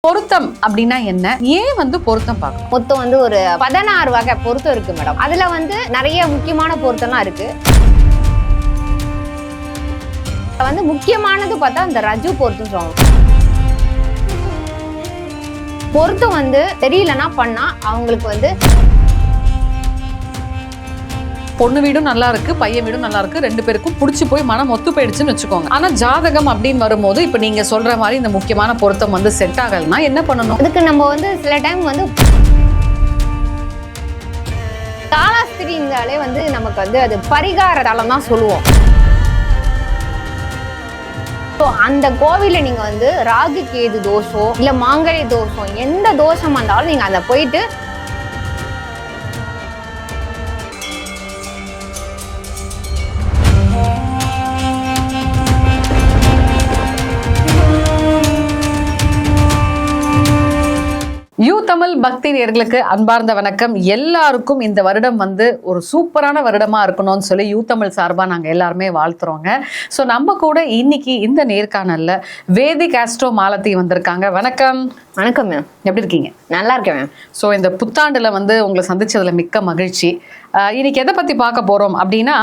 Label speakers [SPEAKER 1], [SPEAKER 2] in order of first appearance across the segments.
[SPEAKER 1] பொருத்தம் அப்படின்னா என்ன, ஏன் வந்து பொருத்தம் பார்க்கணும்?
[SPEAKER 2] மொத்தம் வந்து ஒரு 16 வகை பொருத்தம் இருக்கு மேடம். அதுல வந்து நிறைய முக்கியமான பொருத்தம்லாம் இருக்கு. வந்து முக்கியமானது பார்த்தா இந்த ரஜு பொருத்தம் சொல்லுவாங்க. பொருத்தம் வந்து தெரியலன்னா பண்ணா அவங்களுக்கு வந்து
[SPEAKER 1] பொண்ணு வீடும் நல்லா இருக்கு, பையன் வீடும் நல்லா இருக்கு, ரெண்டு பேருக்கும் பிடிச்சி போய் மனம் ஒத்து போயிடுச்சுன்னு வச்சுக்கோங்க. ஆனா ஜாதகம் அப்படின்னு வரும்போது இப்ப நீங்க சொல்ற மாதிரி இந்த முக்கியமான பொருத்தம் வந்து செட் ஆகலைன்னா என்ன பண்ணணும்?
[SPEAKER 2] அதுக்கு நம்ம வந்து சில டைம் வந்து காலாஸ்திரிங்காலே வந்து நமக்கு வந்து அது பரிகார தலம் தான் சொல்லுவோம். அந்த கோவில நீங்க வந்து ராகு கேது தோஷம் இல்ல மாங்கல்ய தோஷம் எந்த தோஷம் வந்தாலும் நீங்க அதை போயிட்டு
[SPEAKER 1] யூ தமிழ் பக்தி நேயர்களுக்கு அன்பார்ந்த வணக்கம். எல்லாருக்கும் இந்த வருடம் வந்து ஒரு சூப்பரான வருடமா இருக்கணும்னு சொல்லி யூ தமிழ் சார்பாக நாங்கள் எல்லாருமே வாழ்த்துறோங்க. ஸோ நம்ம கூட இன்னைக்கு இந்த நேர்காணல்ல வேதிக் ஆஸ்ட்ரோ மாலதி வந்திருக்காங்க. வணக்கம்.
[SPEAKER 2] வணக்கம் மேம்,
[SPEAKER 1] எப்படி இருக்கீங்க?
[SPEAKER 2] நல்லா இருக்கேன் மேம்.
[SPEAKER 1] ஸோ இந்த புத்தாண்டுல வந்து உங்களை சந்திச்சதுல மிக்க மகிழ்ச்சி. இன்னைக்கு எதை பத்தி பார்க்க போறோம் அப்படின்னா,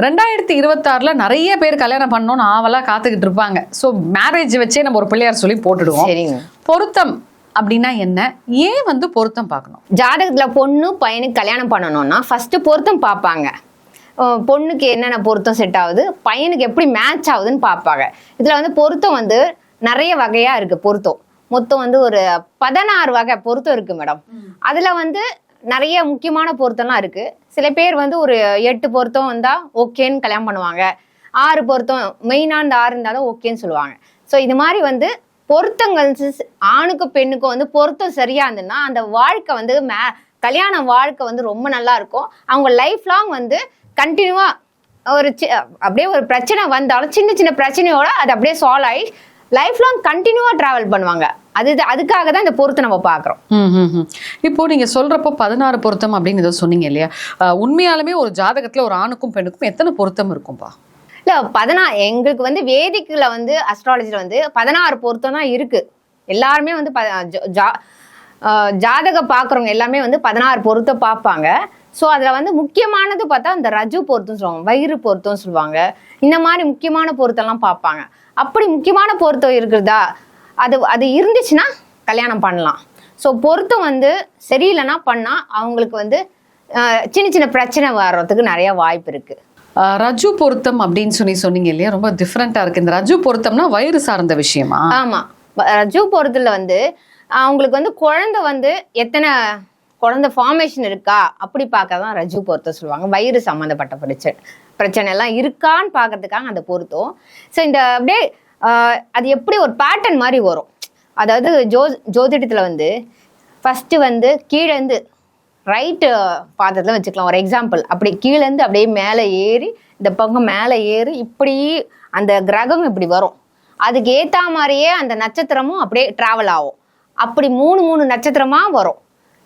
[SPEAKER 1] 2026 நிறைய பேர் கல்யாணம் பண்ணணும்னு ஆவலா காத்துக்கிட்டு இருப்பாங்க. ஸோ மேரேஜ் வச்சே நம்ம ஒரு பிள்ளையார் சொல்லி போட்டுடுவோம்.
[SPEAKER 2] சரிங்க.
[SPEAKER 1] பொருத்தம் அப்படின்னா என்ன, ஏன் வந்து பொருத்தம் பார்க்கணும்?
[SPEAKER 2] ஜாதகத்துல பொண்ணு பையனுக்கு கல்யாணம் பண்ணணும்னா ஃபர்ஸ்ட் பொருத்தம் பார்ப்பாங்க. பொண்ணுக்கு என்னென்ன பொருத்தம் செட் ஆகுது, பையனுக்கு எப்படி மேட்ச் ஆகுதுன்னு பார்ப்பாங்க. இதுல வந்து பொருத்தம் வந்து நிறைய வகையா இருக்கு. பொருத்தம் மொத்தம் வந்து ஒரு 16 வகை பொருத்தம் இருக்கு மேடம். அதுல வந்து நிறைய முக்கியமான பொருத்தம்லாம் இருக்கு. சில பேர் வந்து ஒரு 8 பொருத்தம் வந்தா ஓகேன்னு கல்யாணம் பண்ணுவாங்க. 6 பொருத்தம் மெயினா இந்த 6 இருந்தாலும் ஓகேன்னு சொல்லுவாங்க. ஸோ இது மாதிரி வந்து பொருத்தங்கள் ஆணுக்கும் பெண்ணுக்கும் வந்து பொருத்தம் சரியா இருந்ததுன்னா அந்த வாழ்க்கை வந்து கல்யாண வாழ்க்கை வந்து ரொம்ப நல்லா இருக்கும். அவங்க லைஃப் லாங் வந்து கண்டினியூவா ஒரு அப்படியே ஒரு பிரச்சனை வந்தாலும் சின்ன சின்ன பிரச்சனையோட அது அப்படியே சால்வ் ஆகி லைஃப் லாங் கண்டினியூவா டிராவல் பண்ணுவாங்க. அதுக்காக தான் இந்த பொருத்தம் நம்ம பாக்குறோம்.
[SPEAKER 1] இப்போ நீங்க சொல்றப்போ 16 பொருத்தம் அப்படின்னு ஏதோ சொன்னீங்க இல்லையா? உண்மையாலுமே ஒரு ஜாதகத்துல ஒரு ஆணுக்கும் பெண்ணுக்கும் எத்தனை பொருத்தம் இருக்கும்பா?
[SPEAKER 2] இல்ல 16 எங்களுக்கு வந்து வேதிக்குல வந்து அஸ்ட்ராலஜில வந்து 16 பொருத்தம் தான் இருக்கு. எல்லாருமே வந்து ஜாதகம் பாக்குறவங்க எல்லாமே வந்து 16 பொருத்தம் பார்ப்பாங்க. ஸோ அதுல வந்து முக்கியமானது பார்த்தா இந்த ரஜு பொருத்தம் சொல்லுவாங்க, வயிறு பொருத்தம் சொல்லுவாங்க. இந்த மாதிரி முக்கியமான பொருத்தம்லாம் பார்ப்பாங்க. அப்படி முக்கியமான பொருத்தம் இருக்குதா, அது இருந்துச்சுன்னா கல்யாணம் பண்ணலாம். ஸோ பொருத்தம் வந்து சரியில்லைன்னா பண்ணா அவங்களுக்கு வந்து சின்ன சின்ன பிரச்சனை வர்றதுக்கு நிறைய வாய்ப்பு இருக்கு.
[SPEAKER 1] ரஜு பொருத்தம் அப்படின்னு சொன்னீங்க இல்லையா, ரொம்ப டிஃப்ரெண்டா இருக்கு. இந்த ரஜு பொருத்தம்னா வயிறு சார்ந்த விஷயமா?
[SPEAKER 2] ஆமா, ரஜு பொருத்தத்துல வந்து அவங்களுக்கு வந்து குழந்தை வந்து எத்தனை குழந்தை ஃபார்மேஷன் இருக்கா அப்படி பார்க்கதான் ரஜு பொருத்தம் சொல்லுவாங்க. வயிறு சம்மந்தப்பட்ட பிரச்சனை எல்லாம் இருக்கான்னு பார்க்கறதுக்காக அந்த பொருத்தம். ஸோ இந்த அப்படியே அது எப்படி ஒரு பேட்டர்ன் மாதிரி வரும். அதாவது ஜோதிடத்துல வந்து ஃபர்ஸ்ட் வந்து கீழேந்து ரைட்டு பாதத்தில் வச்சுக்கலாம். ஒரு எக்ஸாம்பிள், அப்படி கீழேருந்து அப்படியே மேலே ஏறி இந்த பக்கம் மேலே ஏறி இப்படி அந்த கிரகம் இப்படி வரும். அதுக்கு ஏற்ற மாதிரியே அந்த நட்சத்திரமும் அப்படியே டிராவல் ஆகும். அப்படி 3 நட்சத்திரமா வரும்.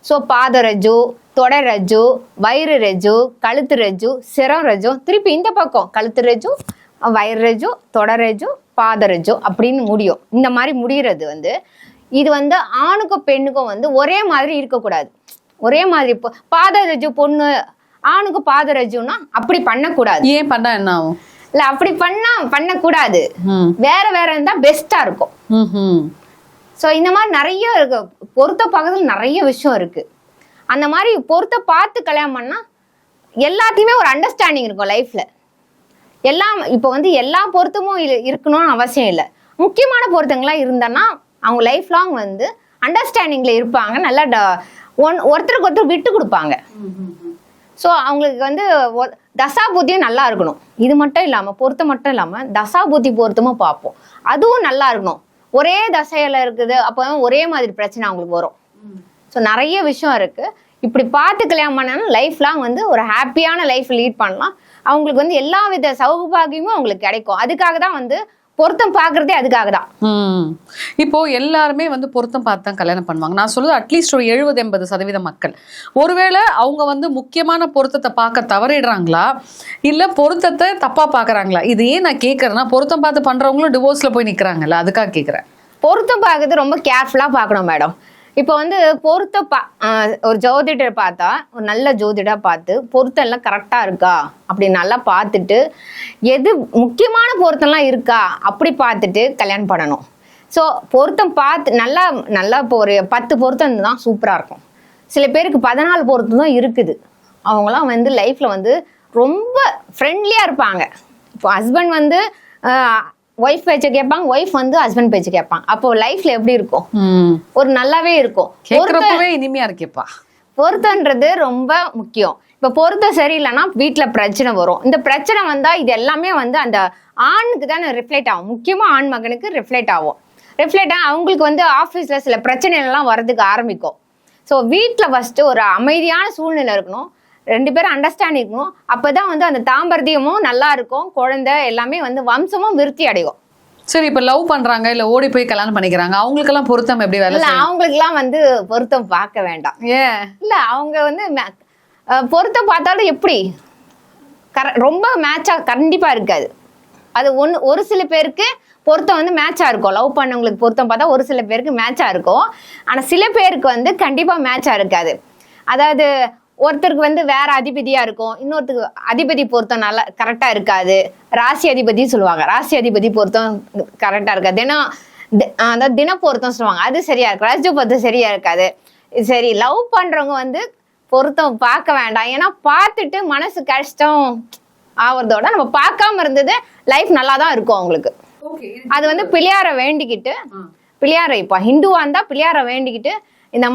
[SPEAKER 2] ஸோ பாத ரஜு, தொடை ரஜு, வயிறு ரஜு, கழுத்து ரஜு, சிரம் ரஜு, திருப்பி இந்த பக்கம் கழுத்து ரஜு, வயிறு ரஜு, தொடை ரஜு, பாத ரஜு அப்படின்னு முடியும். இந்த மாதிரி முடிகிறது வந்து இது வந்து ஆணுக்கும் பெண்ணுக்கும் வந்து ஒரே மாதிரி இருக்கக்கூடாது. ஒரே மாதிரி பாதரஜு பொண்ணு ஆணுக்கு பாதரஜுன்னா அப்படி பண்ணக்கூடாது.
[SPEAKER 1] ஏன் பண்ணா என்ன ஆகும்?
[SPEAKER 2] இல்ல அப்படி பண்ணக்கூடாது. வேற வேற இருந்தா பெஸ்டா இருக்கும். சோ இந்த மாதிரி நிறைய இருக்கு. பொருத்த பக்கத்துல நிறைய விஷயம் இருக்கு. அந்த மாதிரி பொருத்த பார்த்து கல்யாணம் பண்ணா எல்லாத்தையுமே ஒரு அண்டர்ஸ்டாண்டிங் இருக்கும் லைஃப்ல. எல்லாம் இப்ப வந்து எல்லா பொருத்தமும் இருக்கணும்னு அவசியம் இல்லை. முக்கியமான பொருத்தங்கள்லாம் இருந்தான்னா அவங்க லைஃப் லாங் வந்து அண்டர்ஸ்டாண்டிங்ல இருப்பாங்க. நல்லா ஒருத்தருக்கு ஒருத்தர் விட்டு கொடுப்பாங்க. ஸோ அவங்களுக்கு வந்து தசா புத்தியும் நல்லா இருக்கணும். இது மட்டும் இல்லாமல் பொருத்தம் மட்டும் இல்லாமல் தசா புத்தி பொருத்தமும் பார்ப்போம். அதுவும் நல்லா இருக்கணும். ஒரே தசையில இருக்குது அப்போ ஒரே மாதிரி பிரச்சனை அவங்களுக்கு வரும். ஸோ நிறைய விஷயம் இருக்கு. இப்படி பார்த்து கல்யாணம் பண்ணாலும் லைஃப் லாங் வந்து ஒரு ஹாப்பியான லைஃப் லீட் பண்ணலாம். அவங்களுக்கு வந்து எல்லா வித சௌபாகியமும் அவங்களுக்கு கிடைக்கும். அதுக்காக தான் வந்து பொருத்தம் பார்க்கறதே அதுக்காக தான்.
[SPEAKER 1] இப்போ எல்லாருமே வந்து பொருத்தம் பார்த்து தான் கல்யாணம் பண்ணுவாங்க. நான் சொல்லுது அட்லீஸ்ட் ஒரு 70-80% மக்கள். ஒருவேளை அவங்க வந்து முக்கியமான பொருத்தத்தை பார்க்க தவறிடுறாங்களா, இல்ல பொருத்தத்தை தப்பா பாக்குறாங்களா? இது ஏன் நான் கேட்கறேன்னா, பொருத்தம் பார்த்து பண்றவங்களும் டிவோர்ஸ்ல போய் நிக்கிறாங்கல்ல, அதுக்காக கேட்கறேன்.
[SPEAKER 2] பொருத்தம் பார்க்கறது ரொம்ப கேர்ஃபுல்லா பார்க்கணும் மேடம். இப்போ வந்து ஒரு ஜோதிடர் பார்த்தா ஒரு நல்ல ஜோதிடா பார்த்து பொருத்தம் எல்லாம் கரெக்டா இருக்கா அப்படி நல்லா பார்த்துட்டு எது முக்கியமான பொருத்தம்லாம் இருக்கா அப்படி பார்த்துட்டு கல்யாணம் பண்ணணும். ஸோ பொருத்தம் பார்த்து நல்லா இப்போ ஒரு 10 பொருத்தம் தான் சூப்பரா இருக்கும். சில பேருக்கு 14 பொருத்தம் தான் இருக்குது. அவங்களாம் வந்து லைஃப்ல வந்து ரொம்ப ஃப்ரெண்ட்லியா இருப்பாங்க. இப்போ ஹஸ்பண்ட் வந்து ஒய்ஃப் பேச்சை கேட்பாங்க, ஒய்ஃப் வந்து ஹஸ்பண்ட் பேச்சு கேட்பாங்க. அப்போ லைஃப்ல எப்படி இருக்கும்? ஒரு நல்லாவே இருக்கும்.
[SPEAKER 1] இனிமையா இருக்கேப்பா.
[SPEAKER 2] பொருத்தன்றது ரொம்ப முக்கியம். இப்ப பொருத்தம் சரியில்லைன்னா வீட்டுல பிரச்சனை வரும். இந்த பிரச்சனை வந்தா இது எல்லாமே வந்து அந்த ஆணுக்கு தானே ரிஃப்ளெக்ட் ஆகும். முக்கியமா ஆண் மகனுக்கு ரிஃப்ளெக்ட் ஆகும். அவங்களுக்கு வந்து ஆபீஸ்ல சில பிரச்சனைகள் எல்லாம் வர்றதுக்கு ஆரம்பிக்கும். ஸோ வீட்டுல ஃபர்ஸ்ட் ஒரு அமைதியான சூழ்நிலை இருக்கணும், 2 பேரும் அண்டர்ஸ்டாண்ட் இருக்கணும். அப்பதான் வந்து அந்த தாம்பர்த்தியமும் நல்லா இருக்கும், குழந்தை எல்லாமே வந்து வம்சமும் விருத்தி அடையும்.
[SPEAKER 1] சரி, இப்ப லவ் பண்றாங்க இல்ல ஓடி போய் கல்யாணம் பண்ணிக்கிறாங்க, அவங்களுக்கு எல்லாம் பொருத்தம் எப்படி வேலை?
[SPEAKER 2] இல்ல அவங்களுக்கு எல்லாம் வந்து பொருத்தம் பார்க்க வேண்டாம். இல்ல அவங்க வந்து பொருத்தம் பார்த்தாலும் எப்படி ரொம்ப மேட்சா கண்டிப்பா இருக்காது. அது ஒரு சில பேருக்கு பொருத்தம் வந்து மேட்சா இருக்கும். லவ் பண்ணவங்களுக்கு பொருத்தம் பார்த்தா ஒரு சில பேருக்கு மேட்சா இருக்கும். ஆனா சில பேருக்கு வந்து கண்டிப்பா மேட்சா இருக்காது. அதாவது ஒருத்தருக்கு வந்து வேற அதிபதியா இருக்கும், இன்னொருத்தருக்கு அதிபதி பொருத்தம் நல்லா கரெக்டா இருக்காது. ராசி அதிபதி சொல்லுவாங்க, ராசி அதிபதி பொருத்தம் கரெக்டா இருக்காது. அதாவது தின பொருத்தம் சொல்லுவாங்க, அது சரியா இருக்கு. ராஜ பொருத்தம் சரியா இருக்காது. சரி, லவ் பண்றவங்க வந்து பொருத்தம் பார்க்க வேண்டாம். ஏன்னா பார்த்துட்டு மனசு கஷ்டம் ஆவறதோட நம்ம பார்க்காம இருந்தது லைஃப் நல்லா தான் இருக்கும் அவங்களுக்கு. அது வந்து பிள்ளையார வேண்டிக்கிட்டு, பிள்ளையார இப்ப ஹிந்துவா இருந்தா பிள்ளையார வேண்டிக்கிட்டு இந்த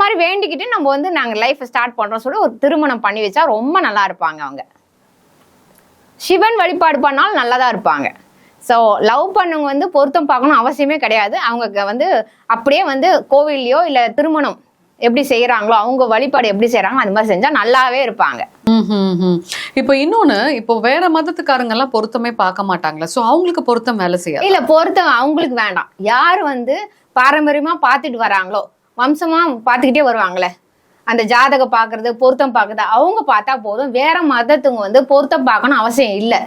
[SPEAKER 2] மாதிரி வேண்டிக்கிட்டு நம்ம வந்து நாங்க லைஃப் ஸ்டார்ட் பண்றோம் சொல்லி ஒரு திருமணம் பண்ணி வச்சா ரொம்ப நல்லா இருப்பாங்க. அவங்க சிவன் வழிபாடு பண்ணாலும் நல்லாதான் இருப்பாங்க. ஸோ லவ் பண்ணவங்க வந்து பொருத்தம் பார்க்கணும் அவசியமே கிடையாது. அவங்க வந்து அப்படியே வந்து கோவில்லையோ இல்ல திருமணம் எப்படி செய்யறாங்களோ அவங்க வழிபாடு எப்படி செய்யறாங்க அது மாதிரி செஞ்சா நல்லாவே இருப்பாங்க.
[SPEAKER 1] இப்போ இன்னொன்னு, இப்போ வேற மதத்துக்காரங்க எல்லாம் பொருத்தமே பார்க்க மாட்டாங்களா? சோ அவங்களுக்கு பொருத்தம் வேலை செய்யாது?
[SPEAKER 2] இல்ல, பொருத்தம் அவங்களுக்கு வேண்டாம். யாரு வந்து பாரம்பரியமா பாத்துட்டு வராங்களோ, வம்சமா பாத்துக்கிட்டே வருவாங்களே, அந்த ஜாதகம் பாக்குறது பொருத்தம் பாக்குறது அவங்க பார்த்தா போதும். வேற மதத்துங்க வந்து பொருத்தம் பார்க்கணும் அவசியம் இல்லை.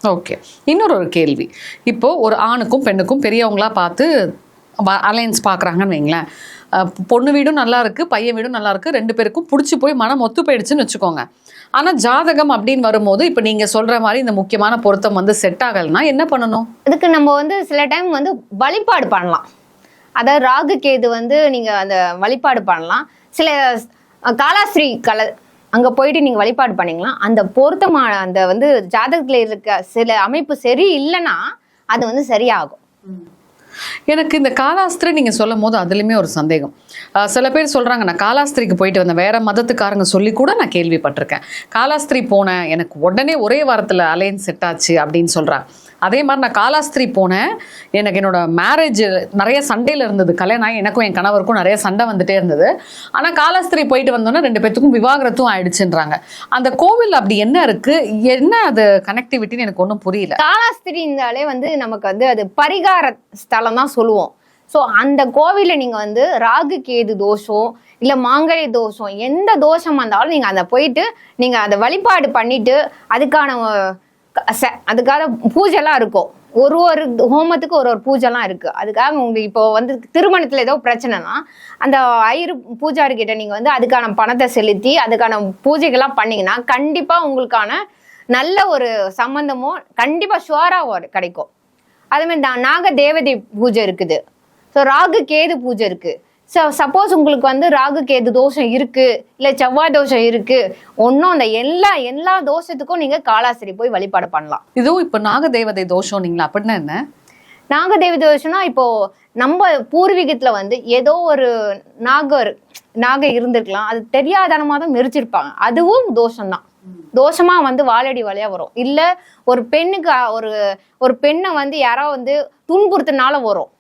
[SPEAKER 1] ஓகே, இன்னொரு கேள்வி. இப்போ ஒரு ஆணுக்கும் பெண்ணுக்கும் பெரியவங்களா பார்த்து அலையன்ஸ் பாக்குறாங்கன்னு வைங்களேன். பொண்ணு வீடும் நல்லா இருக்கு, பையன் வீடும் நல்லா இருக்கு, 2 பேருக்கும் பிடிச்சி போய் மனம் ஒத்து போயிடுச்சுன்னு வச்சுக்கோங்க. ஆனா ஜாதகம் அப்படின்னு வரும்போது இப்ப நீங்க சொல்ற மாதிரி இந்த முக்கியமான பொருத்தம் வந்து செட் ஆகலைன்னா என்ன பண்ணணும்?
[SPEAKER 2] அதுக்கு நம்ம வந்து சில டைம் வந்து வழிபாடு பண்ணலாம். அதாவது ராகு கேது வந்து நீங்க அந்த வழிபாடு பண்ணலாம். சில காலாஸ்திரி அங்க போயிட்டு நீங்க வழிபாடு பண்ணீங்களா, அந்த பொருத்தமான அந்த வந்து ஜாதகத்துல இருக்க சில அமைப்பு சரி இல்லைன்னா அது வந்து சரியாகும்.
[SPEAKER 1] எனக்கு இந்த காலாஸ்திரி நீங்க சொல்லும் போது அதுலயுமே ஒரு சந்தேகம். சில பேர் சொல்றாங்க, நான் காலாஸ்திரிக்கு போயிட்டு வந்தேன், வேற மதத்துக்காரங்க சொல்லி கூட நான் கேள்விப்பட்டிருக்கேன். காலாஸ்திரி போனேன், எனக்கு உடனே ஒரே வாரத்துல அலையன்ஸ் செட் ஆச்சு அப்படின்னு சொல்றாங்க. அதே மாதிரி நான் காலாஸ்திரி போனேன், எனக்கு என்னோட மேரேஜ் நிறைய சண்டையில இருந்தது. கல்யாணம் ஆகி எனக்கும் என் கணவருக்கும் நிறைய சண்டை வந்துட்டே இருந்தது. ஆனா காலாஸ்திரி போயிட்டு வந்தோன்னா 2 பேத்துக்கும் விவாகரத்தும் ஆயிடுச்சுன்றாங்க. அந்த கோவில் அப்படி என்ன இருக்கு, என்ன அது கனெக்டிவிட்டின்னு எனக்கு ஒன்றும் புரியல.
[SPEAKER 2] காலாஸ்திரி இருந்தாலே வந்து நமக்கு வந்து அது பரிகார ஸ்தலம் தான் சொல்லுவோம். ஸோ அந்த கோவில நீங்க வந்து ராகு கேது தோஷம் இல்ல மாங்கல்ய தோஷம் எந்த தோஷம் வந்தாலும் நீங்க அதை போயிட்டு நீங்க அதை வழிபாடு பண்ணிட்டு அதுக்காக பூஜைலாம் இருக்கும். ஒரு ஹோமத்துக்கு ஒரு பூஜைலாம் இருக்கு. அதுக்காக உங்களுக்கு இப்போ வந்து திருமணத்துல ஏதோ பிரச்சனைனா அந்த ஐயர் பூஜாரி கிட்ட நீங்க வந்து அதுக்கான பணத்தை செலுத்தி அதுக்கான பூஜைகள்லாம் பண்ணீங்கன்னா கண்டிப்பா உங்களுக்கான நல்ல ஒரு சம்பந்தமும் கண்டிப்பா ஷுவரா கிடைக்கும். அதே மாதிரி நாக தேவதை பூஜை இருக்குது. ஸோ ராகு கேது பூஜை இருக்கு. ஸோ சப்போஸ் உங்களுக்கு வந்து ராகு கேது தோஷம் இருக்கு இல்லை செவ்வாய் தோஷம் இருக்கு, ஒன்றும் அந்த எல்லா தோஷத்துக்கும் நீங்க காலாஸ்திரி போய் வழிபாடு பண்ணலாம்.
[SPEAKER 1] இதுவும் இப்போ நாகதேவதை தோஷம் நீங்களா அப்படின்னா என்ன?
[SPEAKER 2] நாகதேவதை தோஷம்னா இப்போ நம்ம பூர்வீகத்துல வந்து ஏதோ ஒரு நாக இருந்திருக்கலாம், அது தெரியாதனமா தான் மெரிச்சிருப்பாங்க, அதுவும் தோஷம்தான். தோஷமா வந்து வாழடி வழியா வரும். இல்ல ஒரு பெண்ணுக்கு ஒரு பெண்ணை வந்து யாரோ வந்து துன்புறுத்தினால வரும்.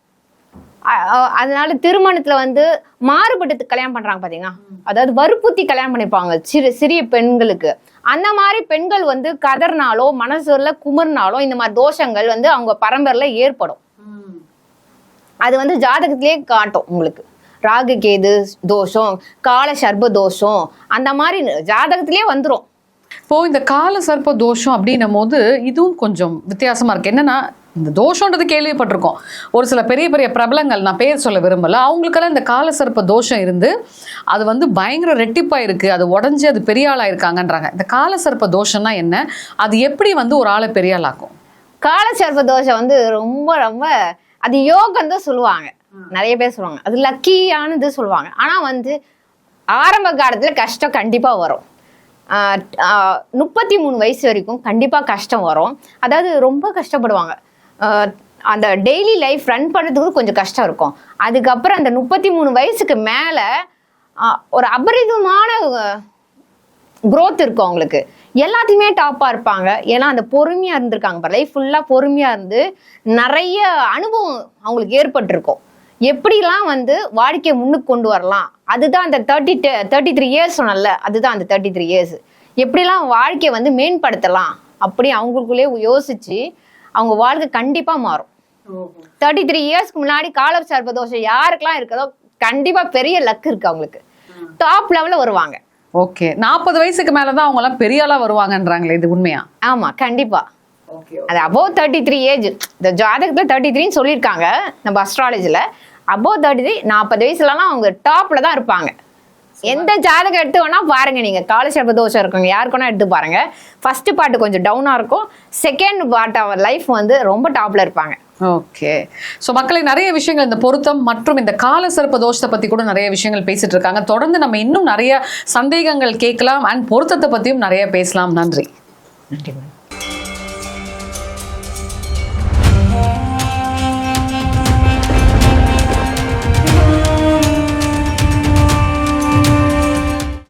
[SPEAKER 2] அதனால திருமணத்துல வந்து மாறுபட்டு கல்யாணம் பண்றாங்க பாத்தீங்கன்னா, அதாவது வற்புறுத்தி கல்யாணம் பண்ணிருப்பாங்க சிறிய பெண்களுக்கு. அந்த மாதிரி பெண்கள் வந்து கதர்னாலோ மனசுல குமர்னாலோ இந்த மாதிரி தோஷங்கள் வந்து அவங்க பரம்பரையில ஏற்படும். அது வந்து ஜாதகத்திலேயே காட்டும் உங்களுக்கு. ராகு கேது தோஷம், கால சர்ப்ப தோஷம், அந்த மாதிரி ஜாதகத்திலேயே வந்துரும்.
[SPEAKER 1] இப்போ இந்த கால சர்ப்ப தோஷம் அப்படின்னும் போது இதுவும் கொஞ்சம் வித்தியாசமா இருக்கு. என்னன்னா இந்த தோஷம்ன்றது கேள்விப்பட்டிருக்கோம். ஒரு சில பெரிய பெரிய பிரபலங்கள், நான் பேர் சொல்ல விரும்பல, அவங்களுக்கெல்லாம் இந்த காலசர்ப்ப தோஷம் இருந்து அது வந்து பயங்கர ரெட்டிப்பா இருக்கு, அது உடஞ்சி அது பெரிய ஆளா இருக்காங்கன்றாங்க. இந்த காலசர்ப்ப தோஷம்னா என்ன, அது எப்படி வந்து ஒரு ஆளை பெரிய ஆளாக்கும்?
[SPEAKER 2] காலசர்ப்ப தோஷம் வந்து ரொம்ப ரொம்ப அது யோகம் தான் சொல்லுவாங்க, நிறைய பேர் சொல்லுவாங்க. அது லக்கியானது சொல்லுவாங்க. ஆனா வந்து ஆரம்ப காலத்துல கஷ்டம் கண்டிப்பா வரும். 33 வயசு வரைக்கும் கண்டிப்பா கஷ்டம் வரும். அதாவது ரொம்ப கஷ்டப்படுவாங்க. அந்த டெய்லி லைஃப் ரன் பண்ணுறதுக்கு கொஞ்சம் கஷ்டம் இருக்கும். அதுக்கப்புறம் அந்த 33 வயசுக்கு மேல ஒரு அபரிதமான growth இருக்கும் அவங்களுக்கு. எல்லாத்தையுமே டாப்பா இருப்பாங்க. ஏன்னா அந்த பொறுமையா இருந்திருக்காங்க பாரு, லைஃப் ஃபுல்லா பொறுமையா இருந்து நிறைய அனுபவம் அவங்களுக்கு ஏற்பட்டிருக்கும். எப்படிலாம் வந்து வாழ்க்கையை முன்னுக்கு கொண்டு வரலாம், அதுதான் அந்த 33 இயர்ஸ் சொன்னல, அதுதான் அந்த 33 இயர்ஸ். எப்படிலாம் வாழ்க்கையை வந்து மேம்படுத்தலாம் அப்படி அவங்களுக்குள்ளே யோசிச்சு அவங்க வாழ்க்கை கண்டிப்பா மாறும். 33 இயர்ஸ்க்கு முன்னாடி காலசர்ப்ப தோஷம் யாருக்கெல்லாம் இருக்கதோ கண்டிப்பா பெரிய லக் இருக்கு, அவங்களுக்கு டாப் லெவல்ல வருவாங்க.
[SPEAKER 1] ஓகே, 40 வயசுக்கு மேலதான் அவங்க எல்லாம் பெரிய ஆளா வருவாங்கன்றாங்களே, இது உண்மையா?
[SPEAKER 2] ஆமா, கண்டிப்பா. அது அபோவ் 33 ஏஜ், இந்த ஜாதகத்துல 33 சொல்லியிருக்காங்க நம்ம அஸ்ட்ராலஜில. அபோவ் 33 40 வயசுலலாம் அவங்க டாப்ல தான் இருப்பாங்க. எந்த ஜாதகம் எடுத்து வேணா பாருங்க, நீங்க காலசர்ப்ப தோஷம் இருக்கவங்க யாருக்கு வேணா எடுத்து பாருங்க. ஃபர்ஸ்ட் பார்ட் கொஞ்சம் டவுனா இருக்கும், செகண்ட் பார்ட் அவர் லைஃப் வந்து ரொம்ப டாப்ல இருப்பாங்க.
[SPEAKER 1] ஓகே, ஸோ மக்களை நிறைய விஷயங்கள் இந்த பொருத்தம் மற்றும் இந்த காலசர்ப்ப தோஷத்தை பத்தி கூட நிறைய விஷயங்கள் பேசிட்டு இருக்காங்க. தொடர்ந்து நம்ம இன்னும் நிறைய சந்தேகங்கள் கேட்கலாம் அண்ட் பொருத்தத்தை பத்தியும் நிறைய பேசலாம். நன்றி.
[SPEAKER 2] நன்றி.